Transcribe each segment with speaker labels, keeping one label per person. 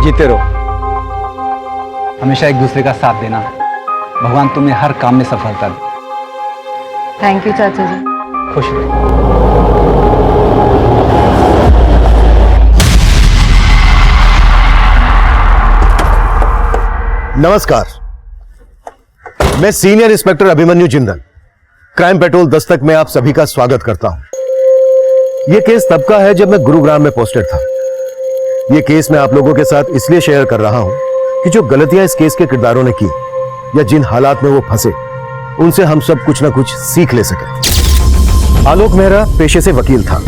Speaker 1: जीते रहो, हमेशा एक दूसरे का साथ देना। भगवान तुम्हें हर काम में सफलता दे।
Speaker 2: थैंक यू चाचा जी।
Speaker 1: खुश रहो।
Speaker 3: नमस्कार, मैं senior inspector Abhimanyu Jindal, crime petrol Dastak में आप सभी का स्वागत करता हूं। यह केस तब का है जब मैं गुरुग्राम में पोस्टेड था। यह केस मैं आप लोगों के साथ इसलिए शेयर कर रहा हूं कि जो गलतियां इस केस के किरदारों ने की या जिन हालात में वो फंसे, उनसे हम सब कुछ ना कुछ सीख ले सके। आलोक मेहरा पेशे से वकील था,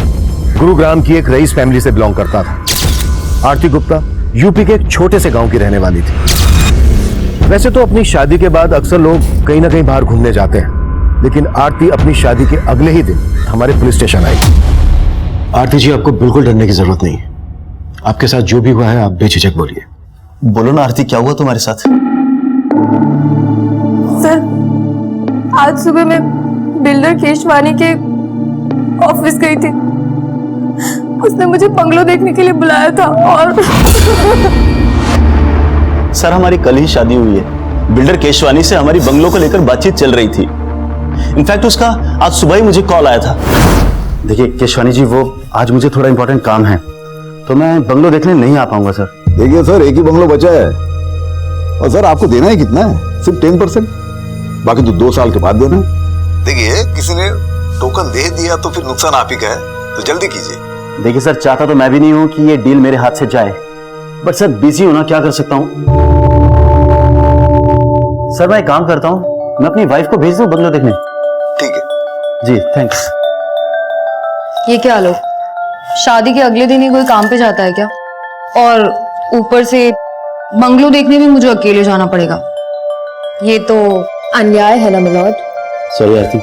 Speaker 3: गुरुग्राम की एक रईस फैमिली से बिलोंग करता था। आरती गुप्ता यूपी के एक छोटे से गांव की रहने वाली थी। वैसे तो अपनी शादी के बाद अक्सर लोग कहीं ना कहीं बाहर घूमने जाते हैं, लेकिन आरती अपनी शादी के अगले ही दिन हमारे पुलिस स्टेशन आई। आरती जी, आपको बिल्कुल डरने की जरूरत नहीं है। आपके साथ जो भी हुआ है आप बेझिझक बोलिए।
Speaker 4: बोलो ना आरती, क्या हुआ तुम्हारे साथ?
Speaker 5: सर, आज सुबह मैं बिल्डर केशवानी के ऑफिस गई थी। उसने मुझे बंगलो देखने के लिए बुलाया था और
Speaker 4: सर, हमारी कल ही शादी हुई है। बिल्डर केशवानी से हमारी बंगलो को लेकर बातचीत चल रही थी। इनफैक्ट उसका आज सुबह ही मुझे कॉल आया था। देखिए केशवानी जी, वो आज मुझे थोड़ा इंपॉर्टेंट काम है तो मैं बंगलो देखने नहीं आ पाऊंगा सर।
Speaker 6: देखिए सर, एक ही बंगलो बचा है और सर आपको देना है कितना है? सिर्फ 10%, बाकी तो 2 साल के बाद देना है। देखिए, किसी ने टोकन दे दिया तो फिर नुकसान आप ही का है, तो जल्दी कीजिए।
Speaker 4: देखिए सर, चाहता तो मैं भी नहीं हूं कि ये डील मेरे हाथ से जाए, बट सर बिजी हूं ना, क्या कर सकता हूं। सर मैं एक काम करता हूं, मैं अपनी वाइफ को भेज दूं बंगलो देखने।
Speaker 6: ठीक है
Speaker 4: जी, थैंक्स।
Speaker 2: ये क्या लोग शादी के अगले दिन ही कोई काम पे जाता है क्या? और ऊपर से बंगलो देखने भी मुझे अकेले जाना पड़ेगा। ये तो अन्याय है ना मिलॉर्ड।
Speaker 4: सॉरी आरती,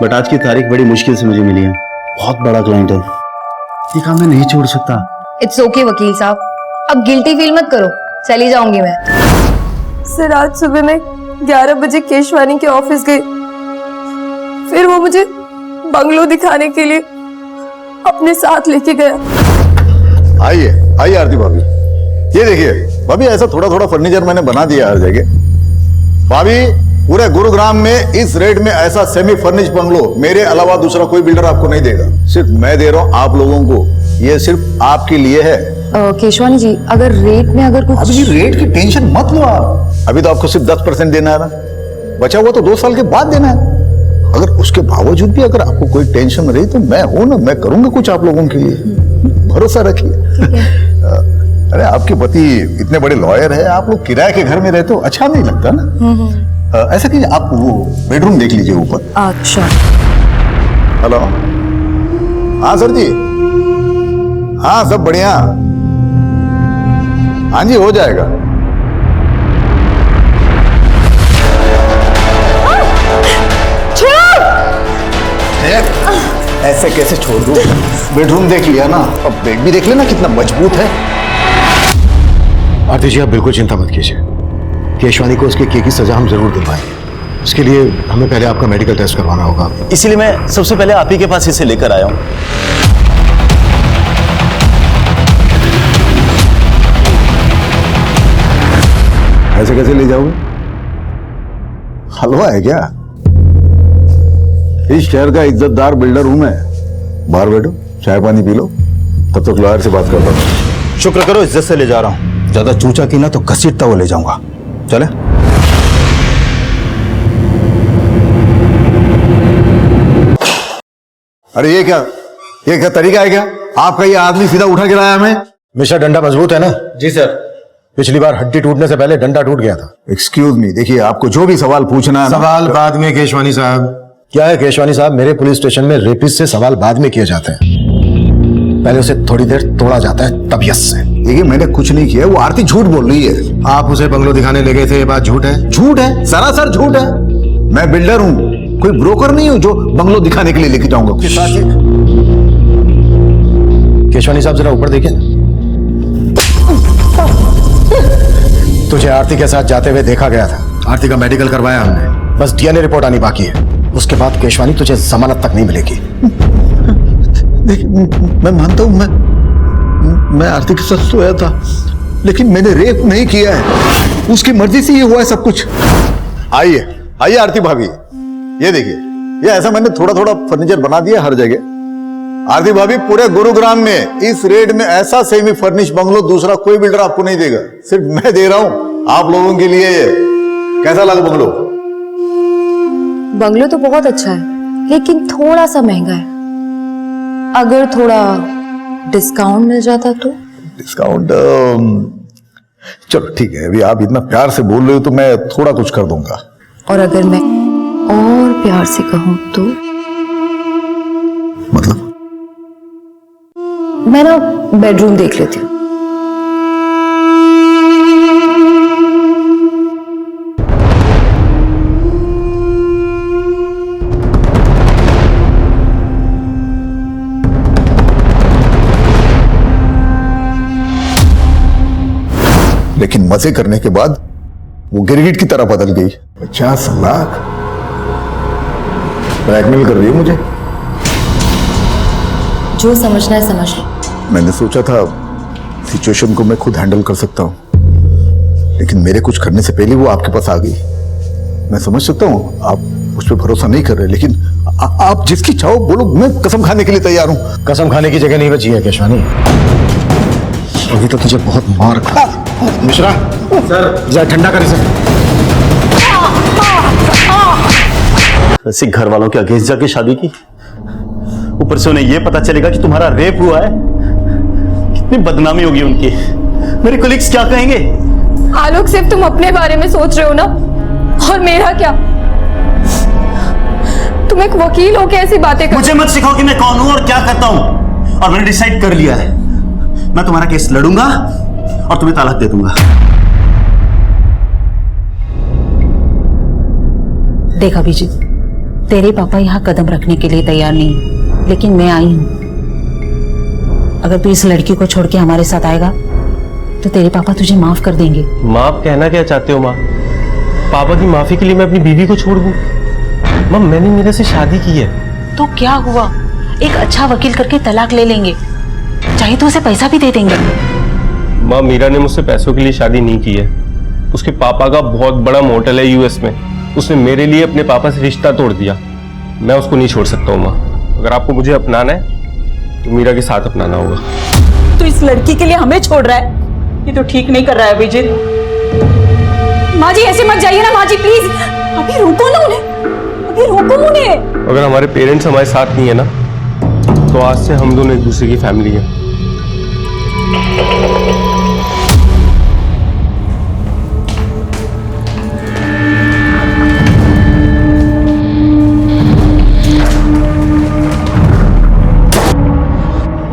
Speaker 4: बट आज की तारीख बड़ी मुश्किल से मुझे मिली है। बहुत बड़ा क्लाइंट है, ये काम मैं नहीं छोड़ सकता।
Speaker 2: इट्स ओके वकील साहब, अब गिल्टी फील मत करो, चली जाऊंगी मैं।
Speaker 5: सर, आज सुबह मैं 11 बजे केशवानी के ऑफिस गई। फिर वो मुझे बंगलो दिखाने के लिए अपने साथ लेके गया।
Speaker 6: आइए आइए आरती भाभी, ये देखिए भाभी, ऐसा थोड़ा थोड़ा फर्नीचर मैंने बना दिया हर जगह। भाभी, पूरे गुरुग्राम में इस रेट में ऐसा सेमी फर्निश बंगलो मेरे अलावा दूसरा कोई बिल्डर आपको नहीं देगा। सिर्फ मैं दे रहा हूं आप लोगों को, ये सिर्फ आपके लिए है।
Speaker 2: केशवानी जी, अगर रेट में अगर कुछ...
Speaker 6: अभी रेट की टेंशन मत लो आप। अभी तो आपको सिर्फ 10% देना है ना, बचा हुआ तो 2 साल के बाद देना है। अगर उसके बावजूद भी अगर आपको कोई टेंशन रही तो मैं हूं ना, मैं करूंगा कुछ आप लोगों के लिए, भरोसा रखिए। अरे आपके पति इतने बड़े लॉयर है, आप लोग किराए के घर में रहते हो, अच्छा नहीं लगता ना। ऐसा कीजिए, आप वो बेडरूम देख लीजिए ऊपर।
Speaker 2: अच्छा।
Speaker 6: हेलो, हाँ सर जी, हाँ सब बढ़िया, हाँ जी हो जाएगा। ऐसे कैसे छोड़ दूं? बेडरूम देख लिया ना, अब बेड भी देख लेना कितना मजबूत है।
Speaker 3: आरती जी, आप बिल्कुल चिंता मत कीजिए। केशवानी को उसके किए की सजा हम जरूर दिलवाएंगे। उसके लिए हमें पहले आपका मेडिकल टेस्ट करवाना होगा।
Speaker 4: इसीलिए मैं सबसे पहले आप ही के पास इसे लेकर आया हूं।
Speaker 6: ऐसे कैसे ले जाओगे? हलवा है क्या? इस शहर का इज्जतदार बिल्डर हूं मैं। बाहर बैठो, चाय पानी पी लो, तब तक लॉयर से बात करता हूं।
Speaker 7: शुक्र करो इज्जत से ले जा रहा हूं, ज्यादा चूचा की ना तो घसीटता वो ले जाऊंगा। चले।
Speaker 6: अरे ये क्या तरीका है क्या आपका? ये आदमी सीधा उठा के लाया हमें।
Speaker 3: मिस्टर, डंडा मजबूत है ना?
Speaker 7: जी सर।
Speaker 3: पिछली बार हड्डी टूटने से पहले डंडा टूट गया था।
Speaker 6: एक्सक्यूज मी, देखिए आपको जो भी सवाल पूछना है ना,
Speaker 3: सवाल बाद में केशवानी साहब। क्या है केशवानी साहब, मेरे पुलिस स्टेशन में रेपिस्ट से सवाल बाद में किए जाते हैं, पहले उसे थोड़ी देर तोड़ा जाता है तबीयत से।
Speaker 6: देखिए मैंने कुछ नहीं किया, वो आरती झूठ बोल रही है।
Speaker 3: आप उसे बंगलो दिखाने ले गए थे, ये बात झूठ है?
Speaker 6: झूठ है, सरासर झूठ है। मैं बिल्डर हूं, कोई ब्रोकर नहीं हूं जो बंगलो दिखाने के लिए लेके जाऊंगा।
Speaker 3: केशवानी साहब जरा ऊपर देखिए ना। तुझे आरती के साथ जाते हुए देखा गया था। आरती का मेडिकल करवाया हमने, बस डीएनए रिपोर्ट आनी बाकी है। उसके बाद केशवानी तुझे जमानत तक नहीं मिलेगी।
Speaker 6: देखिए मैं मानता हूं, मैं आरती के साथ सोया था, लेकिन मैंने रेप नहीं किया है, उसकी मर्जी से ये हुआ है सब कुछ। आइए आइए आरती भाभी, ये देखिए, ये ऐसा मैंने थोड़ा थोड़ा फर्नीचर बना दिया हर जगह। आरती भाभी, पूरे गुरुग्राम में इस रेट में ऐसा सेमी फर्निश बंगलो दूसरा कोई बिल्डर आपको नहीं देगा, सिर्फ मैं दे रहा हूं आप लोगों के लिए। ये कैसा लगा बंगलो?
Speaker 2: बंगलो तो बहुत अच्छा है, लेकिन थोड़ा सा महंगा है। अगर थोड़ा डिस्काउंट मिल जाता तो?
Speaker 6: डिस्काउंट चलो ठीक है, अभी आप इतना प्यार से बोल रहे हो तो मैं थोड़ा कुछ कर दूंगा।
Speaker 2: और अगर मैं और प्यार से कहूं तो?
Speaker 6: मतलब?
Speaker 2: मैं ना बेडरूम देख लेती हूँ।
Speaker 6: लेकिन मजे करने के बाद वो गिरगिट की तरह बदल गई। 50 लाख ब्लैकमेल कर रही है मुझे।
Speaker 2: जो समझना है समझ लो।
Speaker 6: मैंने सोचा था सिचुएशन को मैं खुद हैंडल कर सकता हूं, लेकिन मेरे कुछ करने से पहले वो आपके पास आ गई। मैं समझ सकता हूं आप उस पर भरोसा नहीं कर रहे, लेकिन आप जिसकी चाहो बोलो, मैं कसम खाने के लिए तैयार हूं।
Speaker 3: कसम खाने की जगह नहीं बची है केशवानी, अभी तो तुझे बहुत मार खा। मिश्रा सर, जरा ठंडा कर इसे।
Speaker 4: वैसे घर वालों के अगेंस्ट जाके शादी की, ऊपर से उन्हें यह पता चलेगा कि तुम्हारा रेप हुआ है, कितनी बदनामी होगी उनकी। मेरे कोलिग्स क्या कहेंगे?
Speaker 5: आलोक, सिर्फ तुम अपने बारे में सोच रहे हो ना, और मेरा क्या? तुम एक वकील हो के ऐसी बातें कर।
Speaker 4: मुझे मत सिखाओ कि मैं कौन हूं और क्या करता हूं। और मैंने डिसाइड कर लिया है, मैं तुम्हारा केस लड़ूंगा और तुम्हें तलाक दे दूंगा।
Speaker 8: देख अभिजीत, तेरे पापा यहाँ कदम रखने के लिए तैयार नहीं, लेकिन मैं आई हूं। अगर तू इस लड़की को छोड़ के हमारे साथ आएगा तो तेरे पापा तुझे माफ कर देंगे।
Speaker 9: माँ, कहना क्या चाहते हो माँ? पापा की माफी के लिए मैं अपनी बीवी को छोड़ दूं? माँ, मैंने मेरे से शादी की है।
Speaker 8: तो क्या हुआ, एक अच्छा वकील करके तलाक ले लेंगे, चाहे तो उसे पैसा भी दे देंगे।
Speaker 9: माँ, मीरा ने मुझसे पैसों के लिए शादी नहीं की है। उसके पापा का बहुत बड़ा मोटल है यूएस में, उसने मेरे लिए अपने पापा से रिश्ता तोड़ दिया। मैं उसको नहीं छोड़ सकता हूँ माँ। अगर आपको मुझे अपनाना है तो मीरा के साथ अपनाना होगा।
Speaker 8: तो इस लड़की के लिए हमें छोड़ रहा है, ये तो ठीक नहीं कर रहा है अभिजीत।
Speaker 5: माँ जी ऐसे मत जाइए ना, माँ जी प्लीज।
Speaker 8: अभी रोको ना उन्हें, अभी रोको उन्हें।
Speaker 9: अगर हमारे पेरेंट्स हमारे साथ नहीं है ना, तो आज से हम दोनों एक दूसरे की फैमिली है।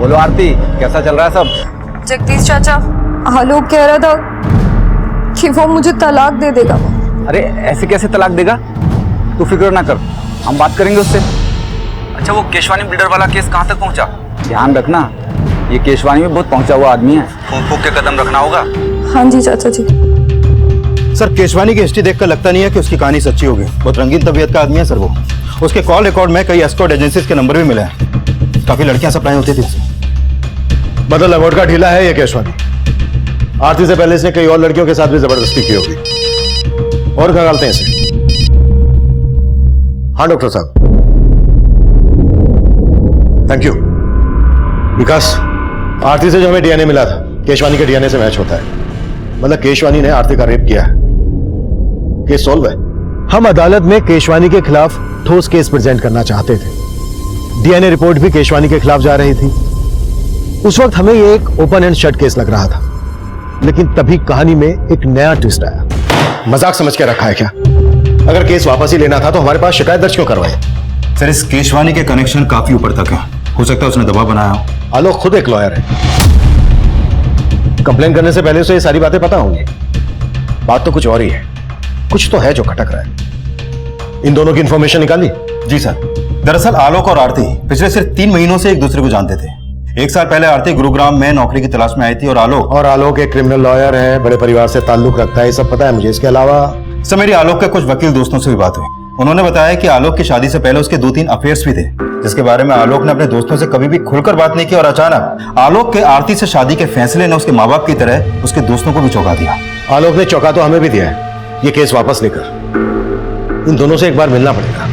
Speaker 1: बोलो आरती, कैसा चल रहा है सब?
Speaker 5: जगदीश चाचा, आलोक कह रहा था कि वो मुझे तलाक दे देगा।
Speaker 1: अरे ऐसे कैसे तलाक देगा? तू फिक्र ना कर, हम बात करेंगे उससे। अच्छा, वो केशवानी बिल्डर वाला केस कहाँ तक पहुँचा? ध्यान रखना, ये केशवानी में बहुत पहुँचा हुआ आदमी है, फूंक फूंक के कदम रखना होगा।
Speaker 5: हाँ जी चाचा जी।
Speaker 7: सर, केशवानी की हिस्ट्री देखकर लगता नहीं है कि उसकी कहानी सच्ची होगी। बहुत रंगीन तबीयत का आदमी है सर वो। उसके कॉल रिकॉर्ड में कई एस्कॉर्ट एजेंसीज के नंबर भी मिले हैं, काफी लड़कियां सप्लाई होती थी उससे।
Speaker 3: मतलब लंगोट का ढीला है ये केशवानी। आरती से पहले इसने कई और लड़कियों के साथ भी जबरदस्ती की होगी। और खंगालते हैं इसे। हाँ डॉक्टर साहब, थैंक यू। विकास, आरती से जो हमें डीएनए मिला था, केशवानी के डीएनए से मैच होता है। मतलब केशवानी ने आरती का रेप किया है। केस सॉल्व है। हम अदालत में केशवानी के खिलाफ ठोस केस प्रेजेंट करना चाहते थे। डीएनए रिपोर्ट भी केशवानी के खिलाफ जा रही थी। उस वक्त हमें ये एक ओपन एंड शट केस लग रहा था, लेकिन तभी कहानी में एक नया ट्विस्ट आया। मजाक समझ के रखा है क्या? अगर केस वापस ही लेना था तो हमारे पास शिकायत दर्ज क्यों करवाई?
Speaker 7: सर, इस केशवानी के कनेक्शन काफी ऊपर तक है, हो सकता है उसने दबाव बनाया हो।
Speaker 3: आलोक खुद एक लॉयर है, कंप्लेन करने से पहले उसे ये सारी बातें पता होंगी। बात तो कुछ और ही है, कुछ तो है जो खटक रहा है। इन दोनों की इंफॉर्मेशन निकाली?
Speaker 7: जी सर, दरअसल आलोक और आरती पिछले सिर्फ 3 महीनों से एक दूसरे को जानते थे। 1 साल पहले आरती गुरुग्राम में नौकरी की तलाश में आई थी और आलोक
Speaker 3: एक क्रिमिनल लॉयर है, बड़े परिवार से ताल्लुक रखता है, ये सब पता है मुझे। इसके अलावा
Speaker 7: सर, मेरी आलोक के कुछ वकील दोस्तों से भी बात हुई। उन्होंने बताया कि आलोक की शादी से पहले उसके 2-3 अफेयर्स भी थे, जिसके बारे में आलोक ने अपने दोस्तों से कभी भी खुलकर बात नहीं की। और अचानक आलोक के आरती से शादी के फैसले ने उसके माँ बाप की तरह उसके दोस्तों को भी चौंका दिया।
Speaker 3: आलोक ने चौंका तो हमें भी दिया है। ये केस वापस लेकर इन दोनों से एक बार मिलना पड़ेगा।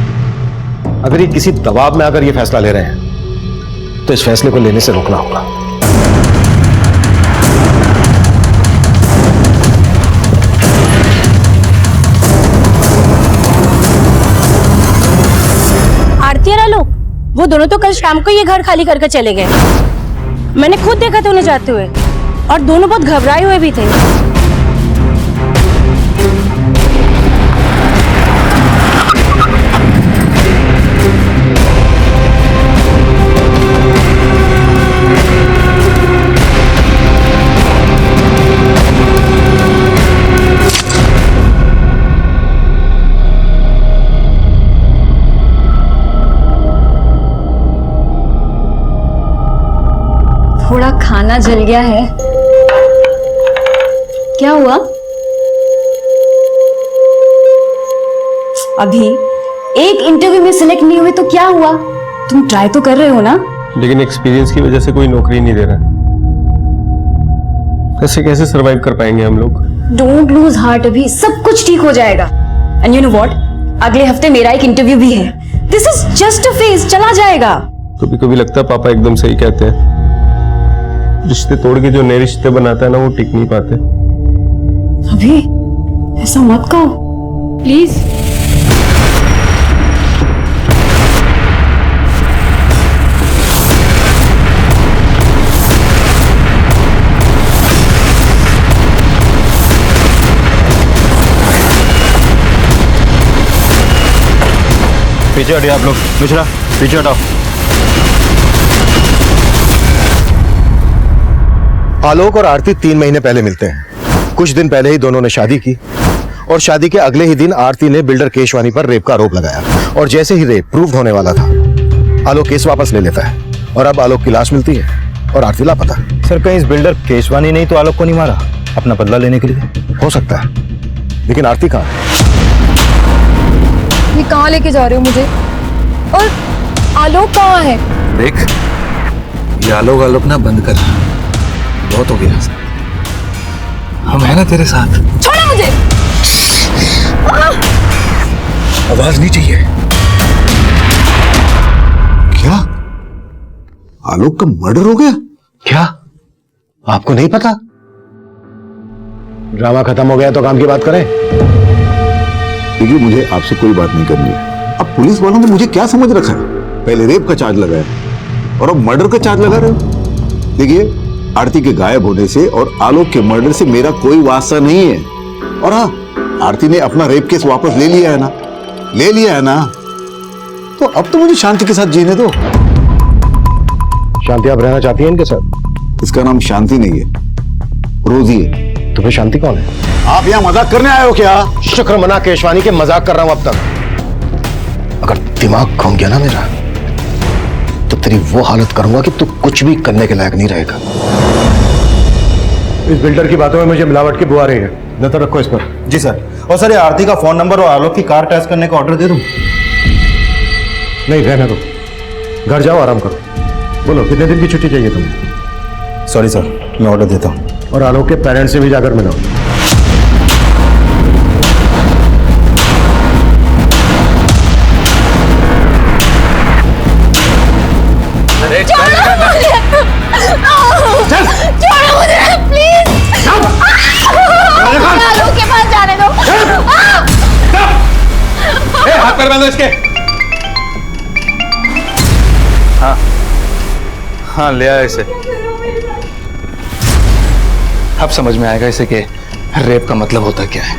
Speaker 3: अगर ये किसी दबाव में आकर ये फैसला ले रहे हैं तो इस फैसले को लेने से रोकना होगा।
Speaker 10: आरती और आलोक, वो दोनों तो कल शाम को ये घर खाली करके चले गए। मैंने खुद देखा था उन्हें जाते हुए, और दोनों बहुत घबराए हुए भी थे।
Speaker 2: थोड़ा खाना जल गया है। क्या हुआ? अभी एक इंटरव्यू में सिलेक्ट नहीं हुए तो क्या हुआ? तुम ट्राई तो कर रहे हो ना?
Speaker 9: लेकिन एक्सपीरियंस की वजह से कोई नौकरी नहीं दे रहा। ऐसे कैसे सरवाइव कर पाएंगे हम लोग?
Speaker 2: डोंट लूज हार्ट, अभी सब कुछ ठीक हो जाएगा। एंड यू नो व्हाट, अगले हफ्ते मेरा एक इंटरव्यू भी है। This is just a phase, चला जाएगा।
Speaker 9: कभी कभी लगता है पापा एकदम सही कहते हैं। रिश्ते तोड़ के जो नए रिश्ते बनाता है ना, वो टिक नहीं पाते।
Speaker 2: अभी ऐसा मत कहो प्लीज।
Speaker 7: पीछे हटिए आप लोग। मिश्रा, पीछे हटाओ।
Speaker 3: आलोक और आरती 3 महीने पहले मिलते हैं। कुछ दिन पहले ही दोनों ने शादी की और शादी के अगले ही दिन आरती ने बिल्डर केशवानी पर रेप का आरोप लगाया। और जैसे ही रेप प्रूव होने वाला था, आलोक केस वापस ले लेता है और अब आलोक की लाश मिलती है और आरती लापता।
Speaker 7: सर, कहीं इस बिल्डर केशवानी नहीं तो आलोक को नहीं मारा अपना बदला लेने के लिए?
Speaker 3: हो सकता है, लेकिन आरती कहाँ है?
Speaker 2: ये कहाँ लेके जा रहे हो मुझे? और आलोक कहाँ है?
Speaker 6: देख, ये आलोक ना बंद कर। बहुत हो गया, हम है ना तेरे साथ।
Speaker 2: छोड़ो मुझे।
Speaker 6: आवाज नहीं चाहिए। क्या आलोक का मर्डर हो गया?
Speaker 3: क्या आपको नहीं पता? ड्रामा खत्म हो गया तो काम की बात करें।
Speaker 6: देखिए, मुझे आपसे कोई बात नहीं करनी है। अब पुलिस वालों ने मुझे क्या समझ रखा है? पहले रेप का चार्ज लगाया और अब मर्डर का चार्ज लगा रहे हो। देखिए, आरती के गायब होने से और आलोक के मर्डर से मेरा कोई वास्ता नहीं है। और हाँ, आरती ने अपना रेप केस वापस ले लिया है ना, ले लिया है ना, तो अब तो मुझे शांति के साथ जीने दो।
Speaker 3: शांति आप रहना चाहती हैं इनके साथ?
Speaker 6: इसका नाम शांति नहीं है, रोजी है।
Speaker 3: तो फिर शांति कौन है?
Speaker 6: आप यहाँ मजाक करने आए हो क्या?
Speaker 3: शुक्र मना केशवानी के मजाक कर रहा हूं अब तक। अगर दिमाग घूम गया ना मेरा, तो तेरी वो हालत करूंगा कि तू कुछ भी करने के लायक नहीं रहेगा। इस बिल्डर की बातों में मुझे मिलावट की बुआ रही है। नजर रखो इस पर।
Speaker 7: जी सर। और सर, ये आरती का फोन नंबर और आलोक की कार टेस्ट करने का ऑर्डर दे दूं?
Speaker 3: नहीं, रहने दो। घर जाओ, आराम करो। बोलो, कितने दिन की छुट्टी चाहिए तुम्हें?
Speaker 7: सॉरी सर, मैं ऑर्डर देता हूँ।
Speaker 3: और आलोक के पेरेंट्स से भी जाकर मिलो।
Speaker 10: छोड़ो मुझे प्लीज। आलोक के पास जाने दो।
Speaker 9: हाथ पैर बांधो इसके।
Speaker 1: हाँ, ले आया इसे। अब समझ में आएगा इसे कि रेप का मतलब होता क्या है।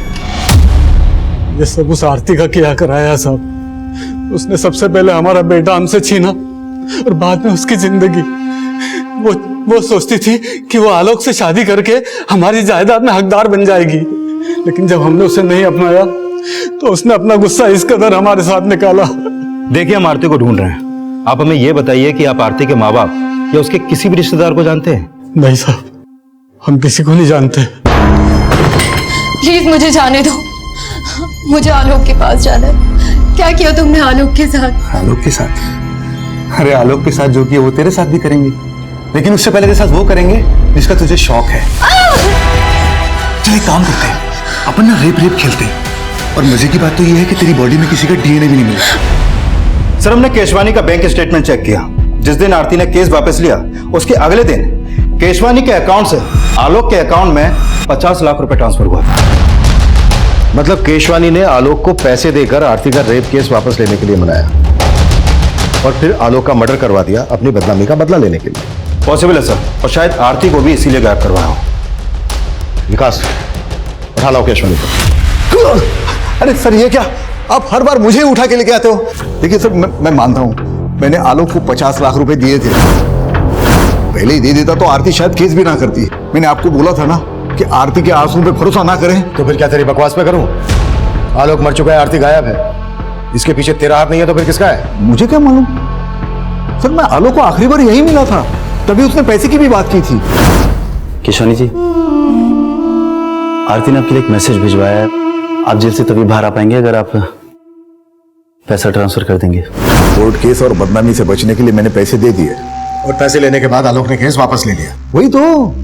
Speaker 11: ये सब उस आरती का किया कराया साहब। उसने सबसे पहले हमारा बेटा हमसे छीना और बाद में उसकी जिंदगी। वो सोचती थी कि वो आलोक से शादी करके हमारी जायदाद में हकदार बन जाएगी, लेकिन जब हमने उसे नहीं अपनाया तो उसने अपना गुस्सा इस कदर हमारे साथ निकाला।
Speaker 7: देखिए, हम आरती को ढूंढ रहे हैं। आप हमें यह बताइए कि आप आरती के माँ बाप या उसके किसी भी रिश्तेदार को जानते हैं?
Speaker 11: नहीं साहब, हम किसी को नहीं जानते।
Speaker 5: प्लीज मुझे जाने दो, मुझे आलोक के पास जाना है। क्या किया तुमने आलोक के साथ?
Speaker 6: आलोक के साथ? अरे आलोक के साथ जो किया वो तेरे साथ भी करेंगे, लेकिन उससे पहले तेरे साथ वो करेंगे जिसका तुझे शौक है। चल एक काम करते हैं, अपन ना रेप रेप खेलते हैं, और मजे की बात तो ये है कि तेरी बॉडी में किसी का डीएनए भी नहीं मिला।
Speaker 7: सर हमने केशवानी का बैंक स्टेटमेंट चेक किया। जिस दिन आरती ने केस वापस लिया उसके अगले दिन केशवानी के अकाउंट से आलोक के अकाउंट में 50 लाख रुपए ट्रांसफर हुआ था।
Speaker 3: मतलब केशवानी ने आलोक को पैसे देकर आरती का रेप केस वापस लेने के लिए मनाया और फिर आलोक का मर्डर करवा दिया अपनी बदनामी का बदला लेने के लिए।
Speaker 7: पॉसिबल है सर, और शायद आरती को भी इसीलिए गायब करवाया हो।
Speaker 3: विकास, उठा लाओ केशवानी को।
Speaker 6: अरे सर ये क्या, आप हर बार मुझे उठा के लेके आते हो? देखिए सर, मैं मानता हूं मैंने आलोक को 50 लाख रुपए दिए थे। पहले ही दे देता तो आरती शायद केस भी ना करती। मैंने आपको बोला था ना कि आरती के आंसू पे भरोसा ना करें।
Speaker 3: तो फिर क्या तेरी बकवास पे करूं? आलोक मर चुका है, आरती गायब है, इसके पीछे तेरा हाथ नहीं है तो फिर किसका है?
Speaker 6: मुझे क्या मालूम सर, मैं आलोक को आखिरी बार यही मिला था, तभी उसने पैसे की भी बात की थी।
Speaker 4: केशवानी जी, आरती ने आपके लिए एक मैसेज भिजवाया है। आप जेल से तभी बाहर आ पाएंगे अगर आप पैसा ट्रांसफर कर देंगे।
Speaker 6: कोर्ट केस और बदनामी से बचने के लिए मैंने पैसे दे दिए,
Speaker 3: और पैसे लेने के बाद आलोक ने केस वापस ले लिया।
Speaker 6: वही तो,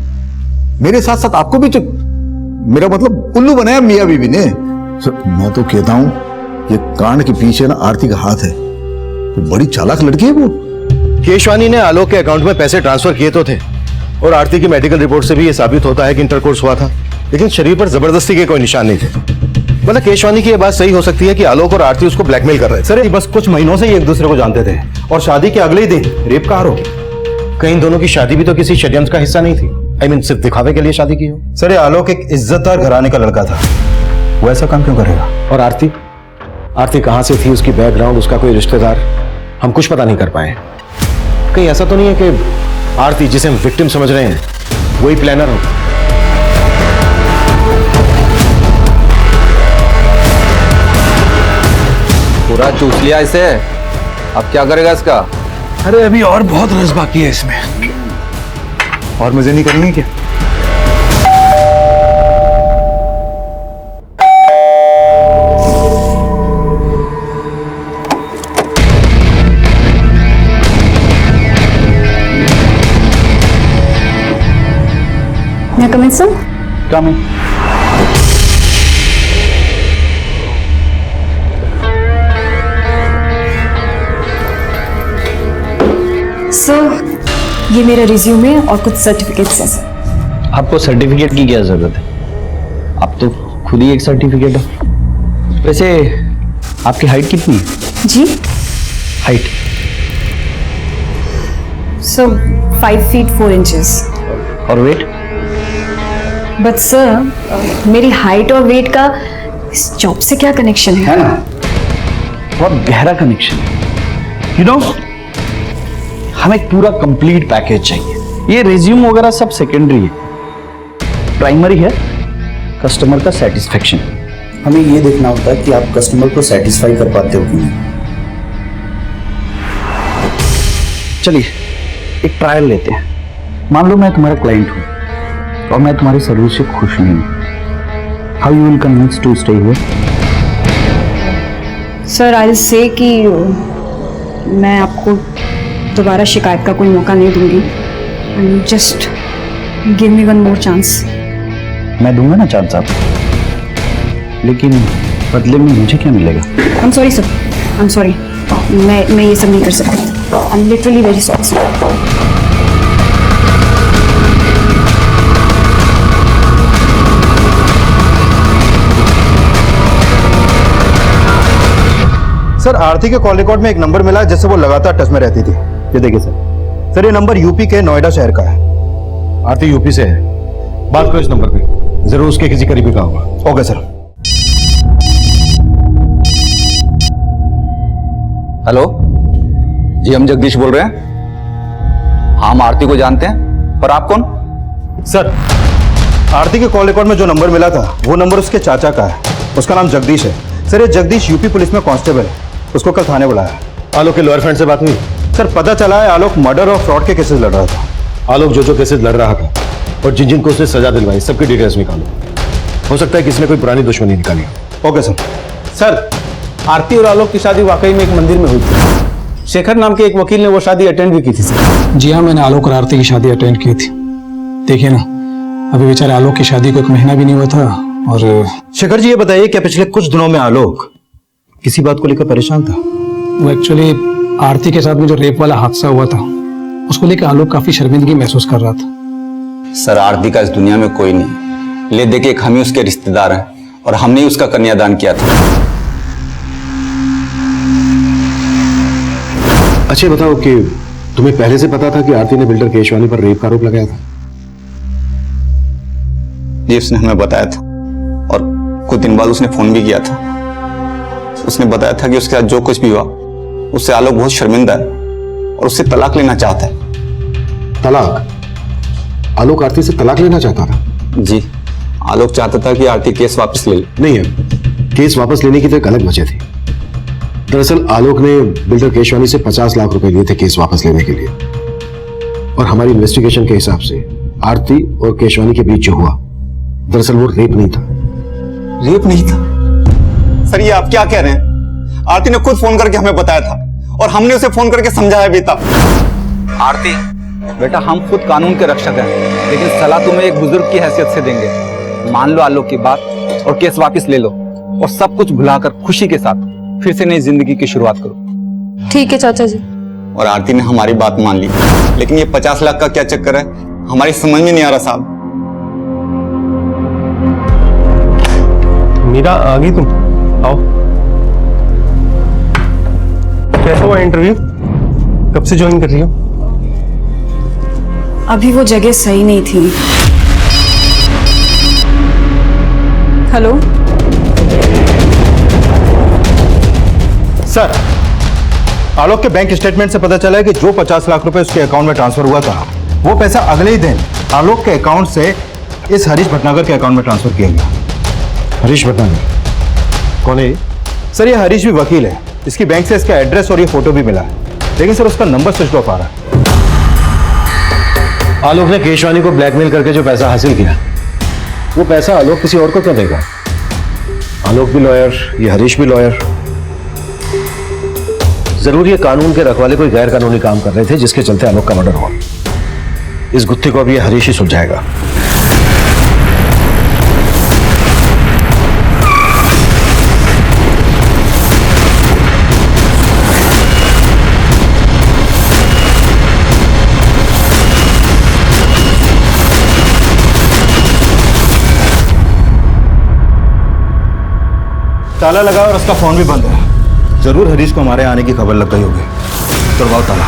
Speaker 6: मेरे साथ साथ आपको भी मेरा मतलब उल्लू बनाया मियां बीवी ने। सर मैं तो कहता हूं ये कांड के पीछे ना आरती का हाथ है, तो बड़ी चालाक लड़की है वो।
Speaker 3: केशवानी ने आलोक के अकाउंट में पैसे ट्रांसफर किए तो थे, और आरती की मेडिकल रिपोर्ट से भी यह साबित होता है कि इंटरकोर्स हुआ था, लेकिन शरीर पर जबरदस्ती के कोई निशान नहीं थे। मतलब केशवानी की यह बात सही हो सकती है कि आलोक और आरती उसको ब्लैकमेल कर रहे थे।
Speaker 7: सर ये बस कुछ महीनों से ही एक दूसरे को जानते थे, और शादी के अगले ही दिन रेप का आरोप।
Speaker 3: कहीं इन दोनों की शादी भी तो किसी षड्यंत्र का हिस्सा नहीं थी। I mean, सिर्फ दिखावे के लिए शादी की हो।
Speaker 7: सर ये आलोक एक इज्जतदार घराने का लड़का था, वो ऐसा काम क्यों करेगा?
Speaker 3: और आरती, आरती कहां से थी, उसकी बैकग्राउंड, उसका कोई रिश्तेदार, हम कुछ पता नहीं कर पाए। कहीं ऐसा तो नहीं है कि आरती जिसे हम विक्टिम समझ रहे हैं वही प्लानर हो?
Speaker 1: पूरा चूस लिया इसे, अब क्या करेगा इसका?
Speaker 6: अरे अभी और बहुत रस बाकी है इसमें। और मजे नहीं करेंगे क्या?
Speaker 10: मैं कमिंग सर?
Speaker 1: कमिंग।
Speaker 5: सर ये मेरा रिज्यूमे और कुछ सर्टिफिकेट्स हैं सर।
Speaker 12: आपको सर्टिफिकेट की क्या जरूरत है? आप तो खुद ही एक सर्टिफिकेट हो। वैसे आपकी हाइट कितनी है?
Speaker 5: जी
Speaker 12: हाइट?
Speaker 5: Sir 5 feet 4 inches.
Speaker 12: और वेट?
Speaker 5: बट सर मेरी हाइट और वेट का इस जॉब से क्या कनेक्शन है?
Speaker 12: ना, बहुत गहरा कनेक्शन है। यू नो, हमें एक पूरा कंप्लीट पैकेज चाहिए। ये रिज्यूम वगैरह सब सेकेंडरी है, प्राइमरी है कस्टमर का सेटिस्फेक्शन। हमें ये देखना होता है कि आप कस्टमर को सेटिस्फाई कर पाते हो कि नहीं। चलिए एक ट्रायल लेते हैं। मान लो मैं तुम्हारा क्लाइंट हूं और मैं तुम्हारी सर्विस से खुश नहीं हूं। How you will convince to stay here?
Speaker 5: Sir I will say कि मैं आपको दोबारा शिकायत का कोई मौका नहीं दूंगी। Just give me one more chance.
Speaker 12: मैं दूंगा ना चांस आपको, लेकिन बदले में मुझे क्या मिलेगा?
Speaker 5: I am sorry sir, I am sorry. मैं ये सब नहीं कर सकती। I am literally very sorry sir.
Speaker 7: Sir Aarti के कॉल रिकॉर्ड में एक नंबर मिला है जिससे वो लगातार टच में रहती थी। ये देखिए सर, ये नंबर यूपी के नोएडा शहर का है।
Speaker 3: आरती यूपी से है, बात करो इस नंबर पे, जरूर उसके किसी करीबी का होगा।
Speaker 7: Okay sir.
Speaker 1: हेलो जी, हम जगदीश बोल रहे हैं। हम आरती को जानते हैं, पर आप कौन?
Speaker 7: सर आरती के कॉल रिकॉर्ड में जो नंबर मिला था वो नंबर उसके चाचा का है, उसका नाम जगदीश है। सर ये जगदीश यूपी पुलिस में कांस्टेबल है, उसको कल थाने बुलाया।
Speaker 3: आलोक के लॉयर फ्रेंड से बात हुई?
Speaker 7: सर पता चला है आलोक मर्डर और फ्रॉड के केसेस लड़ रहा था।
Speaker 3: आलोक जो केसेस लड़ रहा था और जिन जिनको उसने सजा दिलवाई, सबकी डिटेल्स निकालो। हो सकता है किसी ने कोई पुरानी दुश्मनी निकाली हो।
Speaker 7: Okay sir. सर आरती और आलोक की शादी वाकई में एक मंदिर में हुई थी। शेखर नाम के एक वकील ने वो शादी अटेंड भी की थी सर।
Speaker 11: जी हाँ, मैंने आलोक और आरती की शादी अटेंड की थी। देखिए ना, अभी बेचारे आलोक की शादी को 1 महीना भी नहीं हुआ था। और
Speaker 7: शेखर जी ये बताइए क्या पिछले कुछ दिनों में आलोक किसी बात को लेकर परेशान था?
Speaker 11: वो एक्चुअली आरती के साथ में जो रेप वाला हादसा हुआ था उसको लेकर आलोक काफी शर्मिंदगी महसूस कर रहा था।
Speaker 1: सर, आरती का इस दुनिया में कोई नहीं। ले देखिए, हम ही उसके रिश्तेदार हैं और हमने ही उसका कन्यादान किया था।
Speaker 3: अच्छा बताओ कि तुम्हें पहले से पता था कि आरती ने बिल्डर केशवानी पर रेप का आरोप लगाया था?
Speaker 1: जी, उसने हमें बताया था और कुछ दिन बाद उसने फोन भी किया था। उसने बताया था कि उसके साथ जो कुछ भी हुआ उससे आलोक बहुत शर्मिंदा है और उससे तलाक लेना चाहता है।
Speaker 3: तलाक? आलोक आरती से तलाक लेना चाहता था?
Speaker 1: जी, आलोक चाहता था कि आरती केस वापस ले ले।
Speaker 3: नहीं है, केस वापस लेने की तो एक अलग वजह थी। दरअसल आलोक ने बिल्डर केशवानी से 50 लाख रुपए लिए थे केस वापस लेने के लिए। और हमारी इन्वेस्टिगेशन के हिसाब से आरती और केशवानी के बीच जो हुआ, दरअसल वो रेप नहीं था।
Speaker 1: रेप नहीं था? सर, ये आप क्या कह रहे हैं? आरती ने खुद फोन करके हमें बताया था और हमने उसे फोन करके समझाया भी था। आरती बेटा, हम खुद कानून के रक्षक हैं, लेकिन सलाह तुम्हें एक बुजुर्ग की हैसियत से देंगे। मान लो आलोक की बात और केस वापस ले लो और सब कुछ भुलाकर खुशी के साथ फिर से नई जिंदगी की शुरुआत करो।
Speaker 2: ठीक है चाचा जी।
Speaker 1: और आरती ने हमारी बात मान ली, लेकिन ये 50 लाख का क्या चक्कर है, हमारी समझ में नहीं आ रहा साहब।
Speaker 9: मीरा, आ गई तुम? आओ। कैसा हुआ इंटरव्यू? कब से ज्वाइन कर रही हो?
Speaker 5: अभी वो जगह सही नहीं थी। हेलो
Speaker 7: सर, आलोक के बैंक स्टेटमेंट से पता चला है कि जो 50 लाख रुपए उसके अकाउंट में ट्रांसफर हुआ था वो पैसा अगले ही दिन आलोक के अकाउंट से इस हरीश भटनागर के अकाउंट में ट्रांसफर किया गया।
Speaker 3: हरीश भटनागर कौन है?
Speaker 7: सर, ये हरीश भी वकील है। इसकी बैंक से इसका एड्रेस और ये फोटो भी मिला है, लेकिन सर उसका नंबर स्विच ऑफ आ रहा है।
Speaker 3: आलोक ने केशवानी को ब्लैकमेल करके जो पैसा हासिल किया, वो पैसा आलोक किसी और को क्यों देगा? आलोक भी लॉयर, ये हरीश भी लॉयर। जरूर ये कानून के रखवाले कोई गैर कानूनी काम कर रहे थे जिसके चलते आलोक का मर्डर हुआ। इस गुत्थी को अब ये हरीश ही सुलझाएगा।
Speaker 7: ताला लगा और उसका फोन भी बंद है। जरूर हरीश को हमारे आने की खबर लग गई होगी। तोड़वाओ ताला।